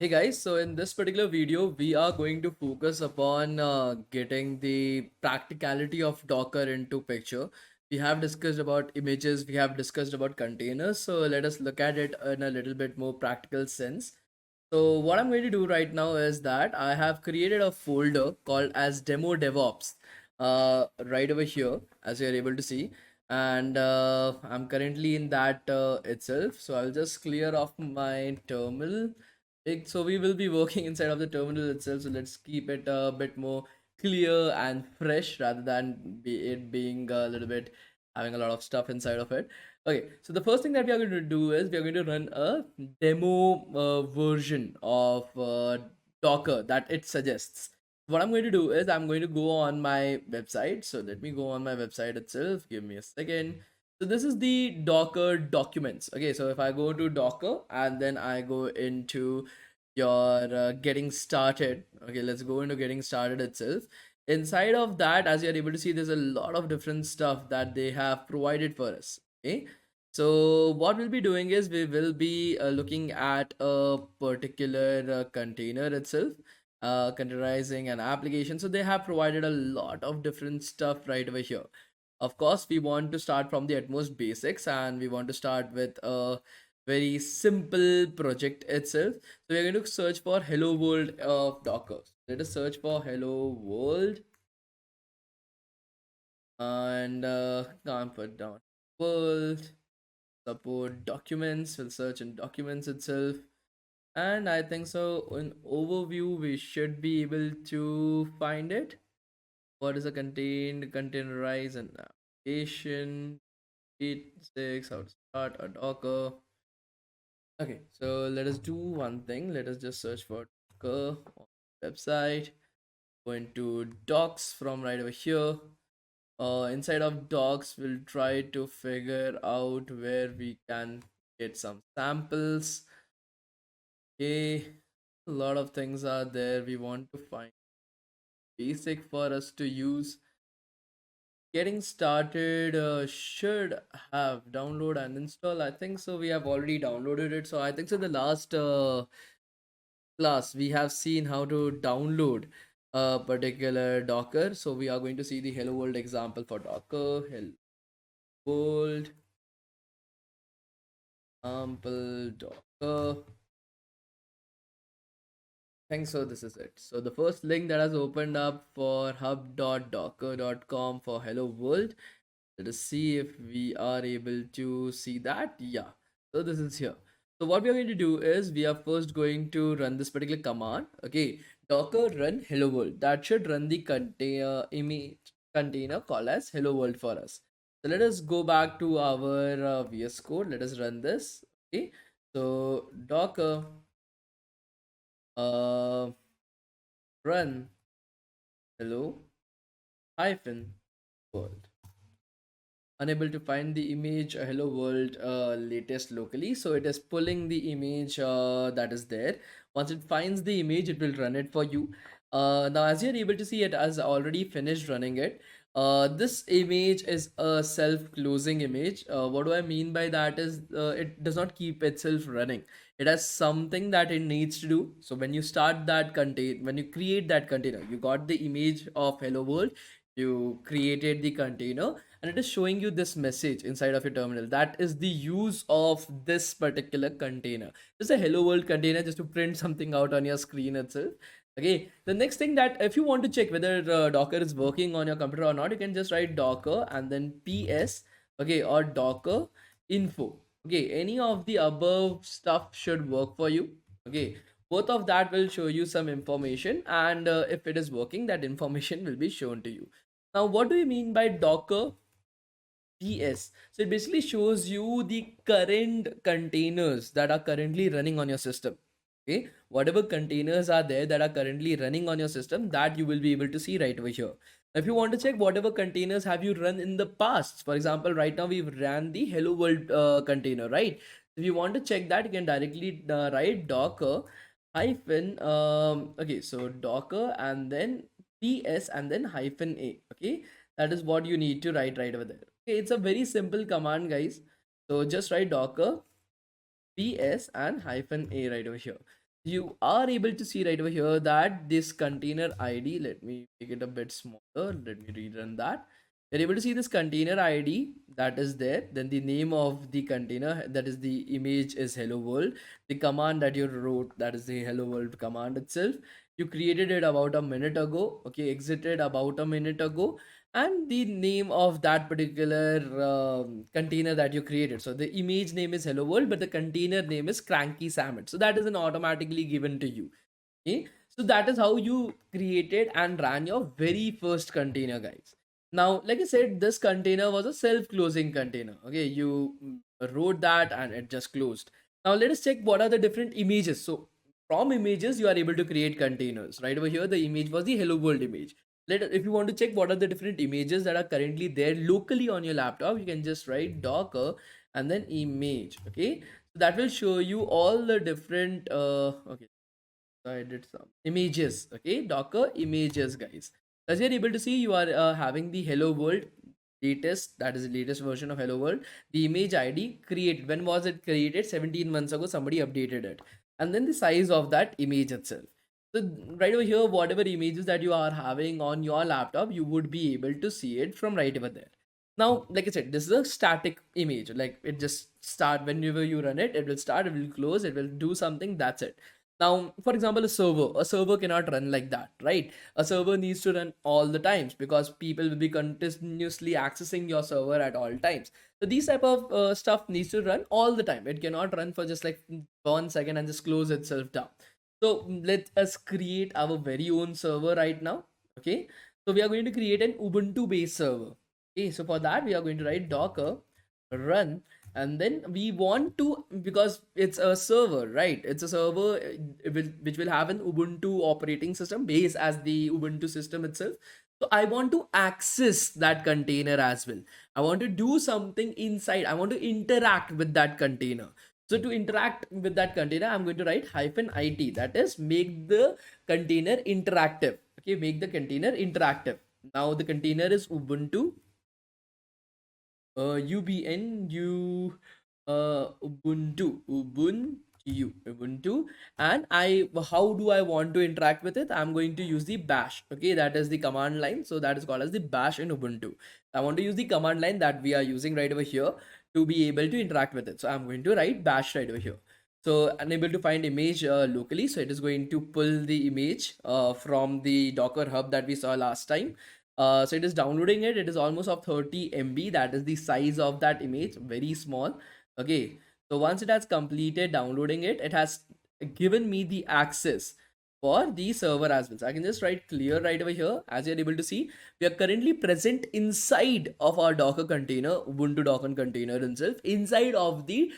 Hey guys, so in this particular video, we are going to focus upon getting the practicality of Docker into picture. We have discussed about images, we have discussed about containers, so let us look at it in a little bit more practical sense. So what I'm going to do right now is that I have created a folder called as Demo DevOps right over here, as you're able to see. And I'm currently in that itself. So I'll just clear off my terminal. So we will be working inside of the terminal itself. So let's keep it a bit more clear and fresh rather than it being a little bit having a lot of stuff inside of it. Okay, so the first thing that we are going to do is we are going to run a demo version of Docker that it suggests. What I'm going to do is I'm going to go on my website. So let me go on my website itself. Give me a second. So this is the Docker documents. Okay, so if I go to Docker and then I go into your getting started. Okay, let's go into getting started itself. Inside of that, as you're able to see, there's a lot of different stuff that they have provided for us. Okay, so what we'll be doing is we will be looking at a particular container itself, containerizing an application. So they have provided a lot of different stuff right over here. Of course, we want to start from the utmost basics and we want to start with a very simple project itself. So we're going to search for hello world of Docker. Let us search for hello world and can't put down world support documents. We'll search in documents itself. And I think so in overview, we should be able to find it. What is a contained, containerize an application, 8.6, how to start a Docker. Okay, so let us do one thing. Let us just search for Docker on the website. Go into docs from right over here. Inside of docs, we'll try to figure out where we can get some samples. Okay, a lot of things are there. We want to find basic for us to use. Getting started should have download and install. I think so. We have already downloaded it. So I think so. The last class we have seen how to download a particular Docker. So we are going to see the Hello World example for Docker. Hello World example Docker. Think so. This is it. So the first link that has opened up for hub.docker.com for Hello World. Let us see if we are able to see that. Yeah. So this is here. So what we are going to do is we are first going to run this particular command. Okay. Docker run hello world. That should run the container image container called as hello world for us. So let us go back to our VS code. Let us run this. Okay. So Docker uh run hello hyphen world. Unable to find the image hello world latest locally, so it is pulling the image that is there. Once it finds the image, it will run it for you. Now as you're able to see, it has already finished running it. This image is a self-closing image. What do I mean by that is it does not keep itself running. It has something that it needs to do. So when you start that contain when you create that container, you got the image of hello world, you created the container, and it is showing you this message inside of your terminal. That is the use of this particular container. Just a hello world container just to print something out on your screen itself. Okay, the next thing, that if you want to check whether Docker is working on your computer or not, you can just write Docker and then ps, okay, or Docker info. Okay, any of the above stuff should work for you. Okay, both of that will show you some information, and if it is working, that information will be shown to you. Now what do you mean by Docker PS? So it basically shows you the current containers that are currently running on your system. Okay, whatever containers are there that are currently running on your system, that you will be able to see right over here. If you want to check whatever containers have you run in the past, for example, right now we've ran the Hello World container, right? If you want to check that, you can directly write Docker hyphen okay, so Docker and then PS and then hyphen A. Okay, that is what you need to write right over there. Okay, it's a very simple command, guys. So just write Docker PS and hyphen A right over here. you are able to see right over here that this container id, let me make it a bit smaller, let me rerun that. You're able to see this container id that is there, then the name of the container, that is the image, is hello world. The command that you wrote, that is the hello world command itself, you created it about a minute ago, okay, exited about a minute ago, and the name of that particular container that you created. So the image name is hello world, but the container name is cranky salmon, so that is an automatically given to you. Okay, so that is how you created and ran your very first container, guys. Now, like I said, this container was a self-closing container. Okay, you wrote that and it just closed. Now let us check what are the different images. So from images you are able to create containers. Right over here the image was the hello world image. If you want to check what are the different images that are currently there locally on your laptop, you can just write docker and then image. Okay, so that will show you all the different okay, so I did some images. Okay, docker images, guys. As you're able to see, you are having the hello world latest, that is the latest version of hello world. The image id created, when was it created? 17 months ago somebody updated it. And then the size of that image itself. So right over here, whatever images that you are having on your laptop, you would be able to see it from right over there. Now, like I said, this is a static image. Like it just start whenever you run it, it will start, it will close, it will do something, that's it. Now, for example, a server cannot run like that, right? A server needs to run all the times because people will be continuously accessing your server at all times. So these type of stuff needs to run all the time. It cannot run for just like 1 second and just close itself down. So let us create our very own server right now. Okay, so we are going to create an Ubuntu based server. Okay, so for that we are going to write docker run, and then we want to, because it's a server, right? It's a server which will have an Ubuntu operating system base as the Ubuntu system itself. So I want to access that container as well. I want to do something inside, I want to interact with that container. So to interact with that container, I'm going to write -it, that is make the container interactive. Okay, make the container interactive. Now the container is Ubuntu, ubnu ubuntu, and how do I want to interact with it? I'm going to use the bash. Okay, that is the command line, so that is called as the bash in Ubuntu. I want to use the command line that we are using right over here to be able to interact with it. So I'm going to write bash right over here. So unable to find image locally, so it is going to pull the image from the Docker hub that we saw last time. So it is downloading it. It is almost of 30 MB. That is the size of that image, very small. Okay. So once it has completed downloading it, it has given me the access for the server as well. So I can just write clear right over here. As you're able to see, we are currently present inside of our Docker container, Ubuntu Docker container itself, inside of the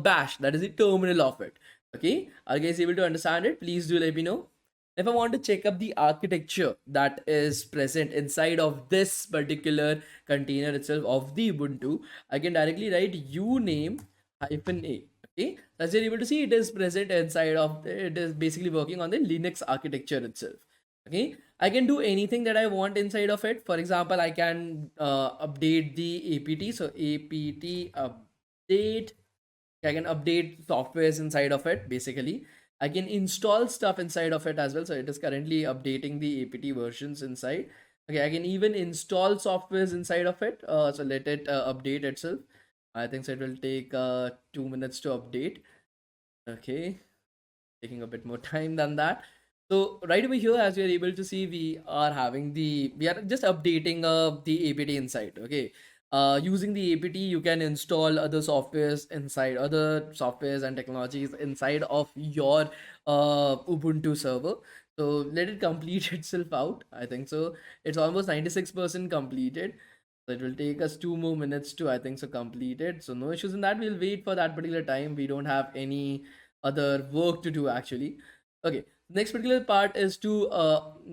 bash, that is the terminal of it. Okay. Are you guys able to understand it? Please do let me know. If I want to check up the architecture that is present inside of this particular container itself of the Ubuntu, I can directly write uname -a. Okay, as you're able to see, it is present inside of it is basically working on the Linux architecture itself. Okay, I can do anything that I want inside of it. For example, I can update the apt. So apt update, I can update softwares inside of it. Basically, I can install stuff inside of it as well. So it is currently updating the apt versions inside. Okay, I can even install softwares inside of it. So let it update itself. I think so it will take 2 minutes to update. Okay, taking a bit more time than that. So right over here, as we are able to see, we are just updating the apt inside. Okay, using the apt, you can install other softwares inside, other softwares and technologies inside of your Ubuntu server. So let it complete itself out. I think so. It's almost 96% completed. So it will take us 2 more minutes to, I think so, complete it. So no issues in that. We'll wait for that particular time. We don't have any other work to do actually. Okay, next particular part is to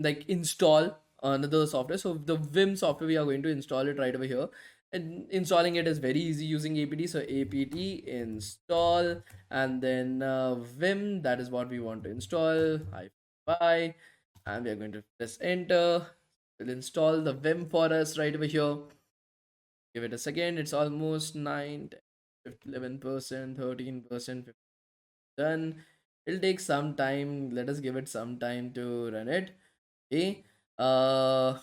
like install another software. So the Vim software, we are going to install it right over here, and installing it is very easy using apt. So apt install, and then Vim, that is what we want to install. Hi, and we are going to press enter. Will install the Vim for us right over here. Give it a second. It's almost 9, 10, 11%, 13%, done. It'll take some time. Let us give it some time to run it. Okay. Uh,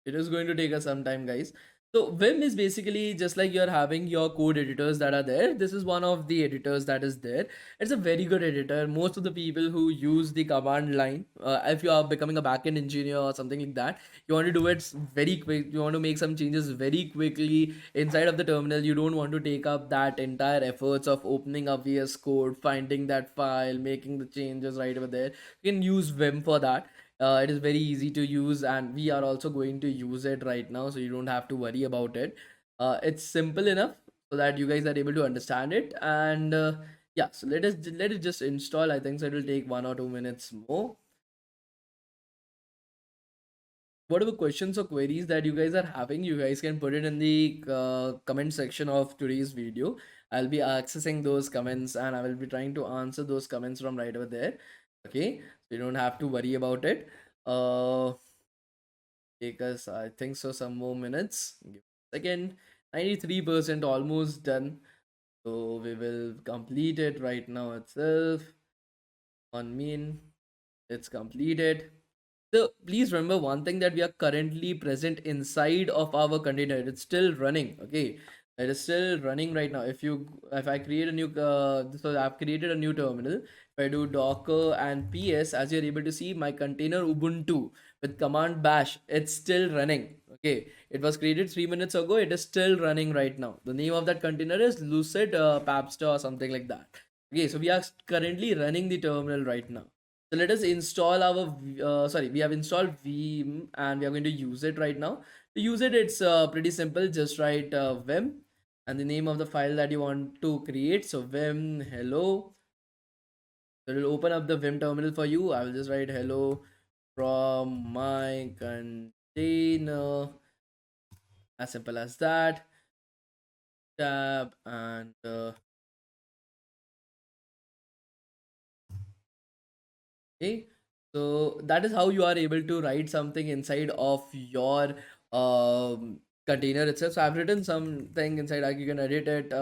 it is going to take us some time, guys. So Vim is basically just like you're having your code editors that are there. This is one of the editors that is there. It's a very good editor. Most of the people who use the command line, if you are becoming a backend engineer or something like that, you want to do it very quick. You want to make some changes very quickly inside of the terminal. You don't want to take up that entire efforts of opening up VS Code, finding that file, making the changes right over there. You can use Vim for that. It is very easy to use, and we are also going to use it right now, so you don't have to worry about it. It's simple enough so that you guys are able to understand it. And yeah, so let it just install. I think so it will take 1 or 2 minutes more. Whatever questions or queries that you guys are having, you guys can put it in the comment section of today's video. I'll be accessing those comments and I will be trying to answer those comments from right over there. Okay, so you don't have to worry about it. Take us, I think so, some more minutes. Give a second. 93% almost done. So we will complete it right now itself. On mean, it's completed. So please remember one thing, that we are currently present inside of our container. It's still running. Okay, it is still running right now. If I create a new so I've created a new terminal. If I do docker and ps, as you're able to see, my container Ubuntu with command bash, it's still running. Okay, it was created 3 minutes ago. It is still running right now. The name of that container is Lucid Papster or something like that. Okay, so we are currently running the terminal right now. So let us install our, sorry, we have installed Vim and we are going to use it right now. To use it, it's pretty simple. Just write Vim and the name of the file that you want to create. So Vim hello. So it will open up the Vim terminal for you. I will just write hello from my container. As simple as that. Tab and okay, so that is how you are able to write something inside of your container itself. So I've written something inside, like you can edit it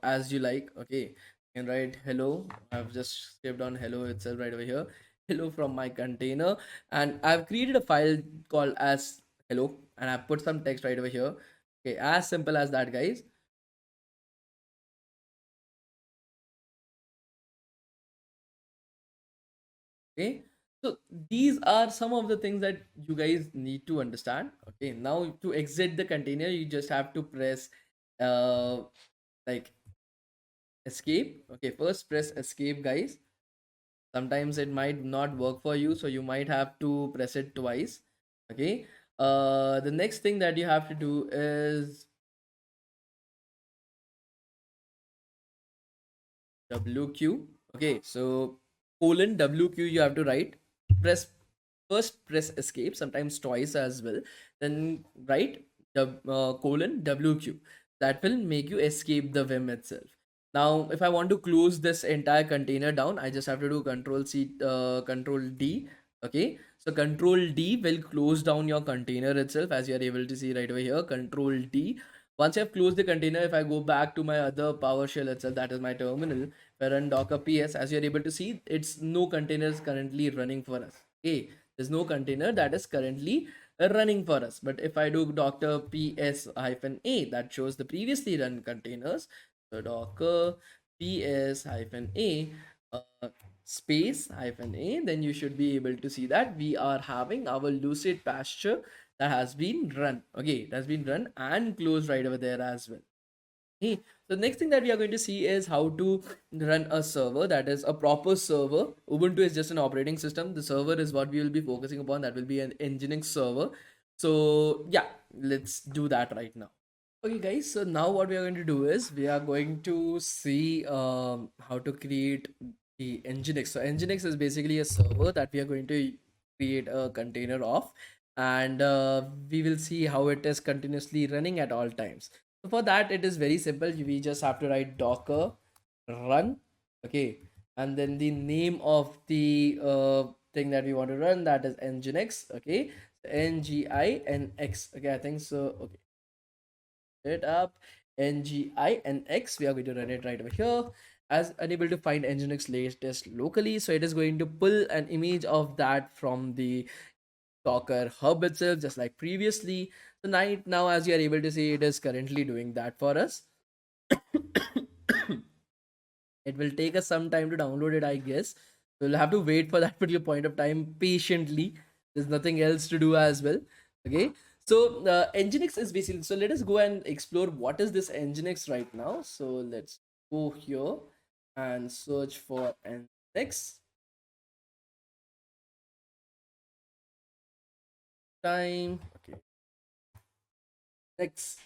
as you like. Okay, you can write hello. I've just skipped on hello itself right over here. Hello from my container, and I've created a file called as hello, and I've put some text right over here. Okay, as simple as that, guys. Okay, so these are some of the things that you guys need to understand. Okay, now to exit the container, you just have to press uh like escape. Okay, first press escape, guys. Sometimes it might not work for you, so you might have to press it twice. Okay, the next thing that you have to do is WQ. Okay, so colon WQ you have to write. Press first press escape, sometimes twice as well. Then write colon WQ. That will make you escape the Vim itself. Now, if I want to close this entire container down, I just have to do Control C, Control D. Okay, so Control D will close down your container itself, as you are able to see right over here. Control D. Once I have closed the container, if I go back to my other PowerShell itself, that is my terminal, where run docker ps, as you're able to see, it's no containers currently running for us. Okay, there's no container that is currently running for us. But if I do docker ps hyphen a, that shows the previously run containers. So docker ps hyphen a space hyphen a, then you should be able to see that we are having our lucid pasture that has been run. Okay, it has been run and closed right over there as well. Hey, so next thing that we are going to see is how to run a server, that is a proper server. Ubuntu is just an operating system. The server is what we will be focusing upon. That will be an Nginx server. So yeah, let's do that right now. Okay, guys. So now what we are going to do is we are going to see how to create the Nginx. So Nginx is basically a server that we are going to create a container of, and we will see how it is continuously running at all times. So for that, it is very simple. We just have to write docker run, okay, and then the name of the thing that we want to run, that is Nginx, okay, Nginx, okay, I think so. Okay, it up Nginx. We are going to run it right over here. as unable to find nginx latest locally, so it is going to pull an image of that from the Docker hub itself, just like previously. So now as you are able to see, it is currently doing that for us. It will take us some time to download it, I guess. We'll have to wait for that particular point of time patiently. There's nothing else to do as well. Okay. So Nginx is basically, so let us go and explore what is this Nginx right now. So let's go here and search for Nginx. Time. Okay. Next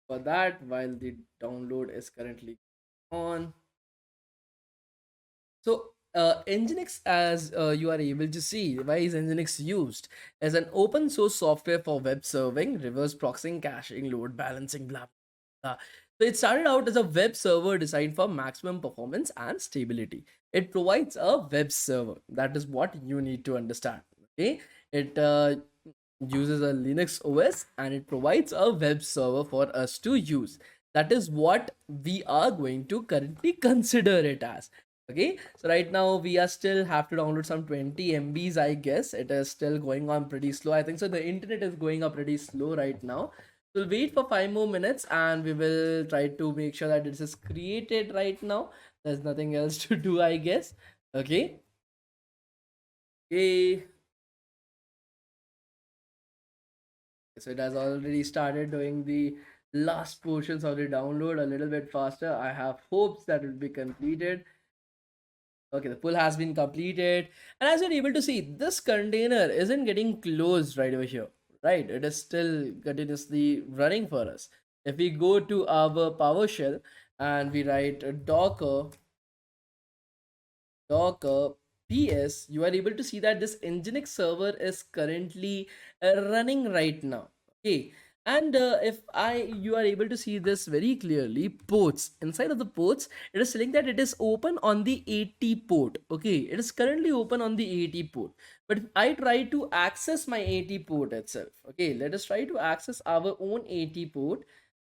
for that while the download is currently on. So, Nginx, as you are able to see, why is Nginx used as an open source software for web serving, reverse proxying, caching, load balancing, blah blah. So, it started out as a web server designed for maximum performance and stability. It provides a web server. That is what you need to understand. Okay, it uses a Linux OS and it provides a web server for us to use. That is what we are going to currently consider it as. Okay, so right now we are still have to download some 20 MBs, I guess. It is still going on pretty slow. I think so. The internet is going up pretty slow right now. We'll wait for 5 more minutes and we will try to make sure that this is created right now. There's nothing else to do, I guess. Okay. Okay. So it has already started doing the last portions of the download a little bit faster. I have hopes that it will be completed. Okay, the pull has been completed. And as you're able to see, this container isn't getting closed right over here, right? It is still continuously running for us. If we go to our PowerShell and we write Docker PS, you are able to see that this Nginx server is currently running right now. Okay, and if you are able to see this very clearly, ports inside of the ports, it is saying that it is open on the 80 port. Okay, it is currently open on the 80 port. But if I try to access my 80 port itself, okay, let us try to access our own 80 port.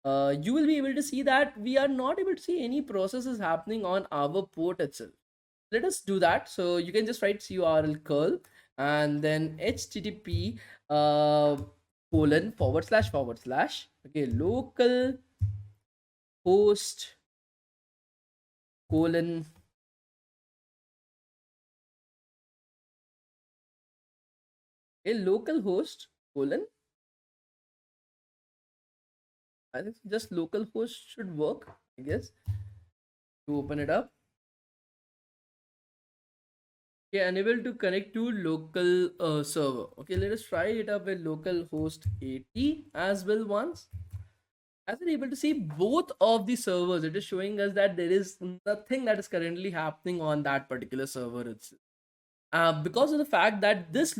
You will be able to see that we are not able to see any processes happening on our port itself. Let us do that. So you can just write curl curl and then http colon / okay, local host colon a local host colon, I think just local host should work, I guess, to open it up. Okay, unable to connect to local server. Okay, let us try it up with local host 80 as well once. As we're able to see both of the servers, it is showing us that there is nothing that is currently happening on that particular server itself. Because of the fact that this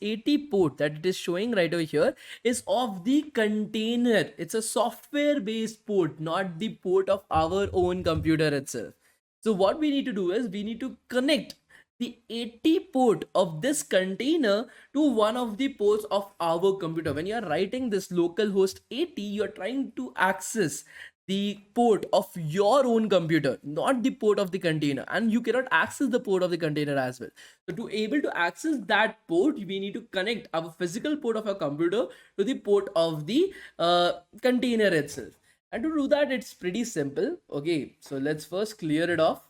80 port that it is showing right over here is of the container. It's a software based port, not the port of our own computer itself. So what we need to do is we need to connect the 80 port of this container to one of the ports of our computer. When you are writing this localhost 80, you're trying to access the port of your own computer, not the port of the container, and you cannot access the port of the container as well. So to able to access that port, we need to connect our physical port of our computer to the port of the container itself. And to do that, it's pretty simple. Okay, so let's first clear it off.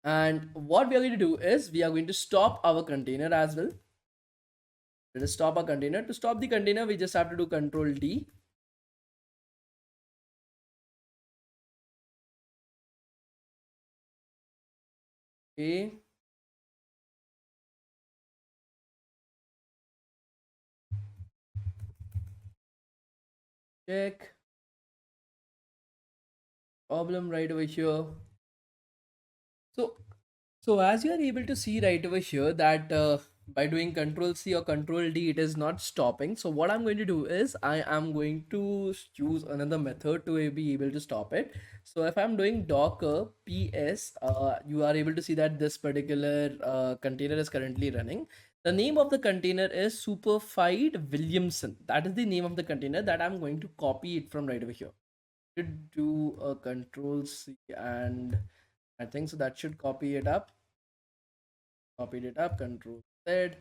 And what we are going to do is we are going to stop our container as well. Let us stop our container. To stop the container, we just have to do Control D. Okay. Check. Problem right over here. So, so as you are able to see right over here that by doing Control C or Control D, it is not stopping. So what I'm going to do is I am going to use another method to be able to stop it. So if I'm doing Docker PS, you are able to see that this particular container is currently running. The name of the container is Superfied Williamson. That is the name of the container that I'm going to copy it from right over here. Should do a control C, and I think so that should copy it up. Copied it up, control Z.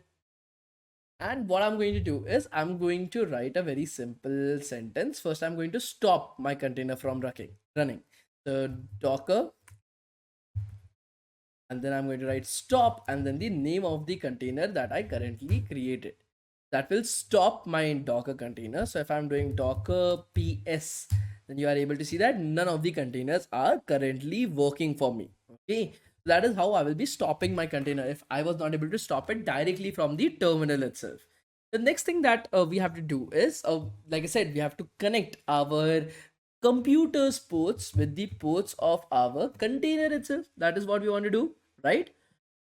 And what I'm going to do is I'm going to write a very simple sentence. First, I'm going to stop my container from running. So Docker, and then I'm going to write stop and then the name of the container that I currently created. That will stop my Docker container. So if I'm doing Docker PS, then you are able to see that none of the containers are currently working for me. Okay, that is how I will be stopping my container if I was not able to stop it directly from the terminal itself. The next thing that we have to do is, like I said, we have to connect our computer's ports with the ports of our container itself. That is what we want to do, right?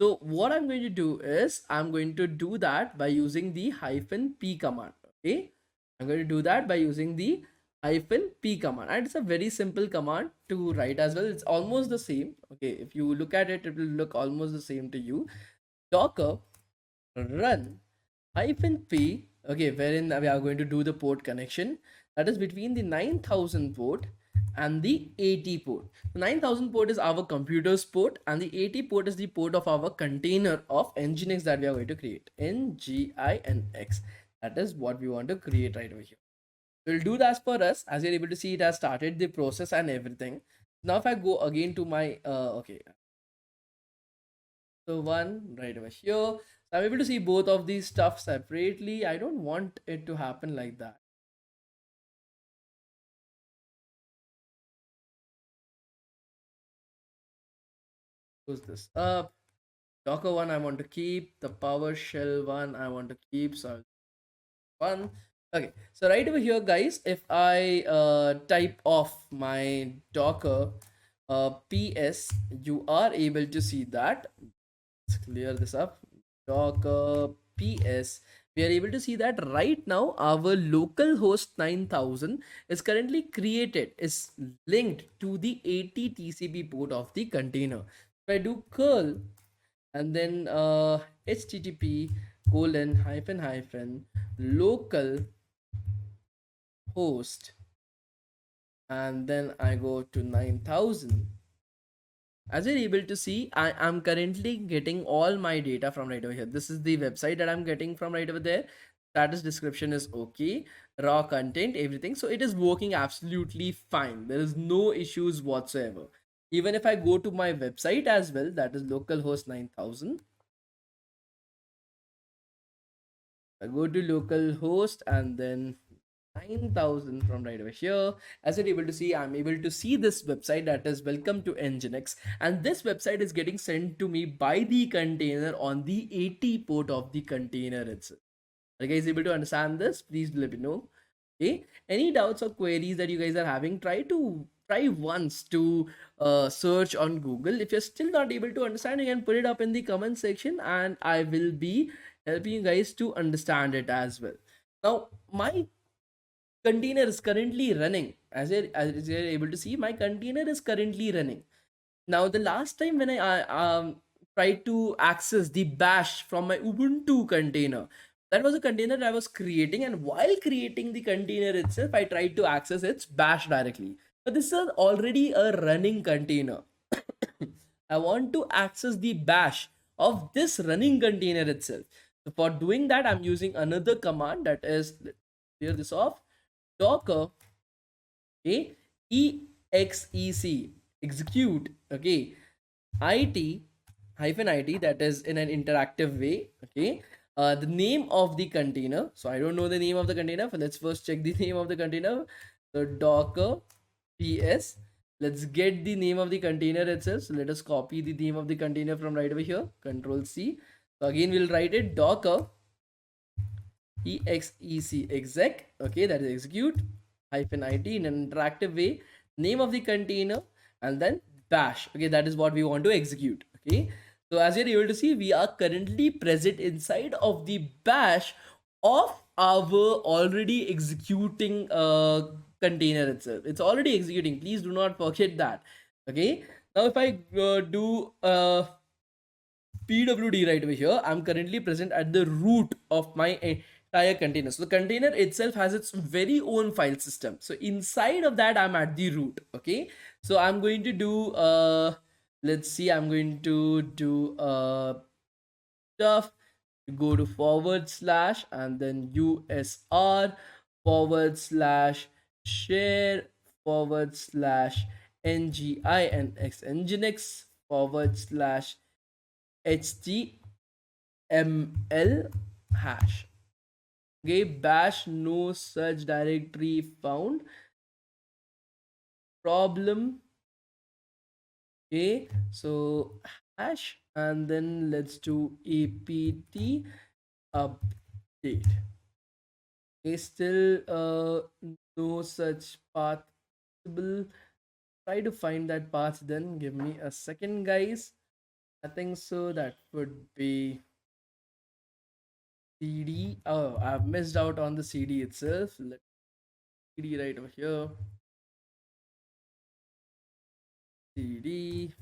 So what I'm going to do is I'm going to do that by using the -p command. Okay, I'm going to do that by using the -p command, and it's a very simple command to write as well. It's almost the same. Okay, if you look at it, it will look almost the same to you. Docker run -p, okay, wherein we are going to do the port connection that is between the 9000 port and the 80 port. The 9000 port is our computer's port, and the 80 port is the port of our container of Nginx that we are going to create. Nginx. That is what we want to create right over here. We'll do that for us. As you're able to see, it has started the process and everything. Now, if I go again to my okay, so one right over here. So I'm able to see both of these stuff separately. I don't want it to happen like that. Close this up. Docker one I want to keep. The PowerShell one I want to keep. So one. Okay. So right over here, guys, if I type off my Docker PS, you are able to see that. Let's clear this up. Docker PS, we are able to see that right now our local host 9000 is currently created, is linked to the 80 TCP port of the container. If I do curl and then http colon hyphen hyphen local host, and then I go to 9000, as you're able to see, I am currently getting all my data from right over here. This is the website that I'm getting from right over there. Status description is okay, raw content, everything, so it is working absolutely fine. There is no issues whatsoever. Even if I go to my website as well, that is localhost 9000, I go to localhost and then 9000 from right over here. As you're able to see, I'm able to see this website that is welcome to Nginx, and this website is getting sent to me by the container on the 80 port of the container itself. Are you guys able to understand this? Please let me know. Okay, any doubts or queries that you guys are having, try once to search on Google. If you're still not able to understand, you can put it up in the comment section and I will be helping you guys to understand it as well. Now my container is currently running. As you're able to see, my container is currently running. Now the last time when I tried to access the bash from my Ubuntu container, that was a container that I was creating, and while creating the container itself, I tried to access its bash directly. But this is already a running container. I want to access the bash of this running container itself. So for doing that, I'm using another command, that is, let's clear this off, docker exec execute, okay, it hyphen it, that is in an interactive way. Okay, the name of the container, so I don't know the name of the container, but let's first check the name of the container. So docker ps, let's get the name of the container itself. So let us copy the name of the container from right over here, control C. So again we'll write it docker exec, okay, that is execute hyphen it in an interactive way, name of the container, and then bash, okay, that is what we want to execute. Okay, so as you're able to see, we are currently present inside of the bash of our already executing container itself. It's already executing, please do not forget that. Okay, now if I do pwd right over here, I'm currently present at the root of my entire container. So the container itself has its very own file system, so inside of that I'm at the root. Okay, so I'm going to do let's see, I'm going to do stuff, go to forward slash and then usr forward slash share forward slash nginx nginx forward slash html hash. Okay, bash no such directory found problem. Okay, so hash and then let's do apt update. Okay, still no such path possible. Try to find that path, then give me a second, guys. I think so that would be cd. Oh, I've missed out on the cd itself. Let cd right over here. cd,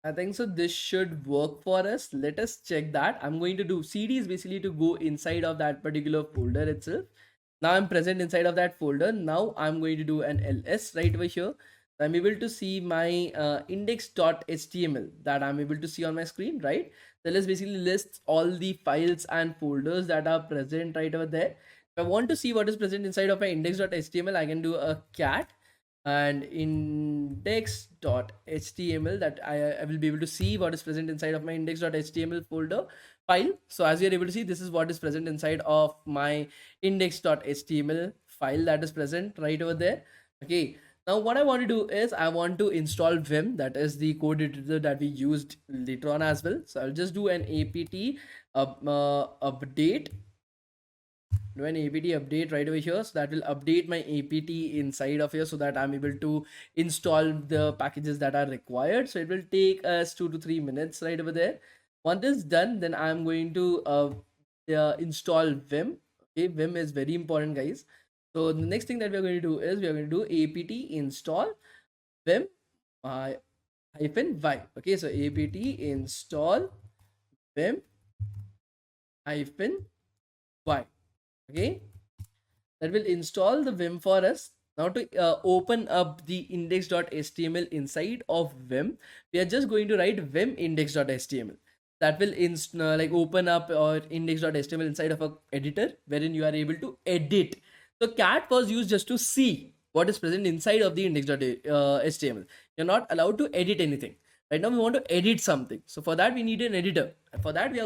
I think so this should work for us. Let us check that. I'm going to do cd is basically to go inside of that particular folder itself. Now I'm present inside of that folder. Now I'm going to do an ls right over here. I'm able to see my index.html that I'm able to see on my screen, right? So let's basically list all the files and folders that are present right over there. If I want to see what is present inside of my index.html, I can do a cat and index.html, that I will be able to see what is present inside of my index.html folder file. So as you are able to see, this is what is present inside of my index.html file that is present right over there. Okay, now what I want to do is I want to install vim, that is the code editor that we used later on as well. So I'll just do an apt update, do an apt update right over here. So that will update my apt inside of here so that I'm able to install the packages that are required. So it will take us 2 to 3 minutes right over there. Once it's done, then I'm going to install vim. Okay, vim is very important, guys. So the next thing that we're going to do is we're going to do apt install vim hyphen y. Okay, so apt install vim hyphen y. Okay, that will install the vim for us. Now to open up the index.html inside of vim, we are just going to write vim index.html. That will like open up or index.html inside of a editor wherein you are able to edit. So cat was used just to see what is present inside of the index.html. You're not allowed to edit anything. Right now we want to edit something, so for that we need an editor, and for that we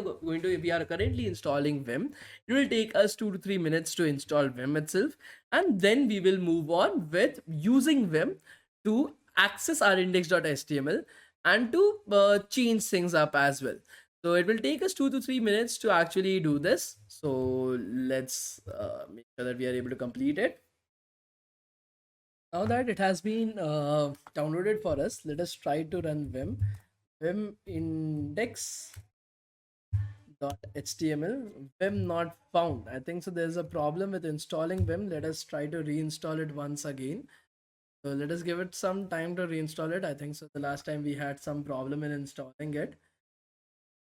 are currently installing vim. It will take us 2 to 3 minutes to install vim itself, and then we will move on with using vim to access our index.html and to change things up as well. So it will take us 2 to 3 minutes to actually do this. So let's make sure that we are able to complete it. Now that it has been downloaded for us, let us try to run vim. Vim index.html, vim not found. I think so there's a problem with installing vim. Let us try to reinstall it once again. So let us give it some time to reinstall it. I think so the last time we had some problem in installing it.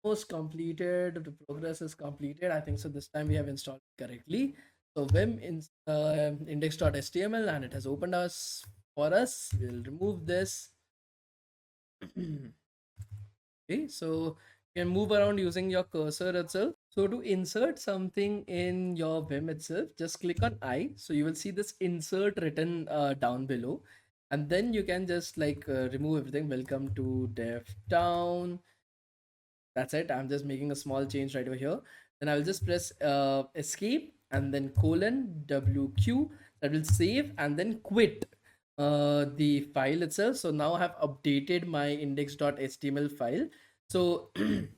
Almost completed, the progress is completed. I think so this time we have installed it correctly. So vim index.html, and it has opened us for us. We'll remove this. Okay, so you can move around using your cursor itself. So to insert something in your vim itself, just click on I. So you will see this insert written down below, and then you can just like remove everything. Welcome to DevTown. That's it. I'm just making a small change right over here. Then I will just press escape and then colon WQ. That will save and then quit the file itself. So now I have updated my index.html file. So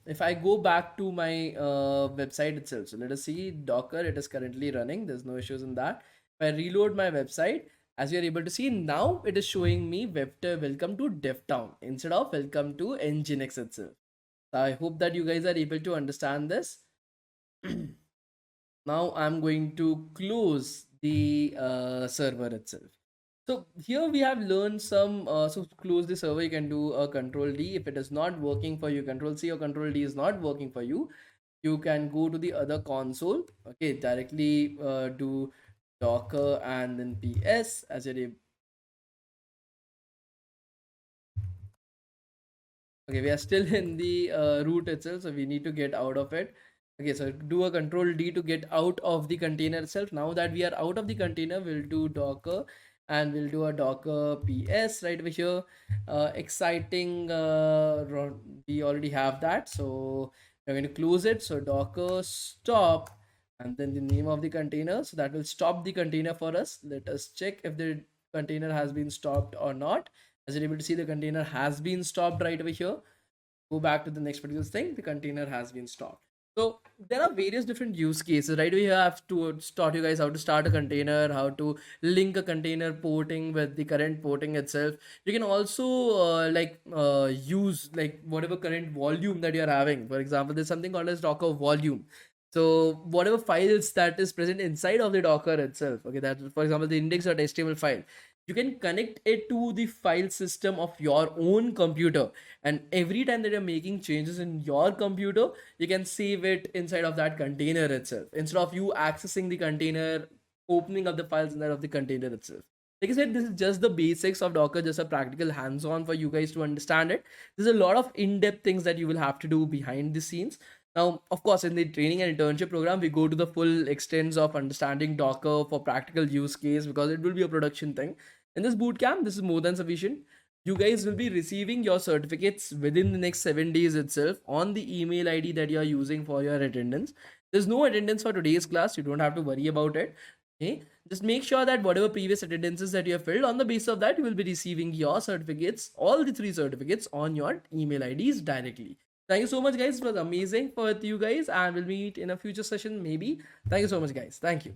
if I go back to my website itself, so let us see Docker, it is currently running. There's no issues in that. If I reload my website, as you are able to see, now it is showing me welcome to DevTown instead of welcome to Nginx itself. I hope that you guys are able to understand this. Now I'm going to close the server itself. So here we have learned some. So to close the server, you can do a Control D. If it is not working for you, Control C or Control D is not working for you, you can go to the other console. Okay, directly do Docker and then PS as your. Okay, we are still in the root itself, so we need to get out of it. Okay, so do a Control D to get out of the container itself. Now that we are out of the container, we'll do Docker and we'll do a Docker PS right over here. Exciting, we already have that, so we're going to close it. So Docker stop and then the name of the container. So that will stop the container for us. Let us check if the container has been stopped or not. As you're able to see, the container has been stopped right over here. Go back to the next particular thing. The container has been stopped. So there are various different use cases, right? We have to taught you guys how to start a container, how to link a container porting with the current porting itself. You can also use like whatever current volume that you're having. For example, there's something called as Docker volume. So whatever files that is present inside of the Docker itself, okay, that for example the index.html file, you can connect it to the file system of your own computer, and every time that you're making changes in your computer, you can save it inside of that container itself instead of you accessing the container, opening up the files inside of the container itself. Like I said, this is just the basics of Docker, just a practical hands-on for you guys to understand it. There's a lot of in-depth things that you will have to do behind the scenes. Now, of course, in the training and internship program, we go to the full extents of understanding Docker for practical use case because it will be a production thing. In this bootcamp, this is more than sufficient. You guys will be receiving your certificates within the next 7 days itself on the email ID that you are using for your attendance. There's no attendance for today's class. You don't have to worry about it. Okay, just make sure that whatever previous attendances that you have filled, on the basis of that, you will be receiving your certificates, all the three certificates on your email IDs directly. Thank you so much, guys. It was amazing for you guys, and we'll meet in a future session maybe. Thank you so much, guys. Thank you.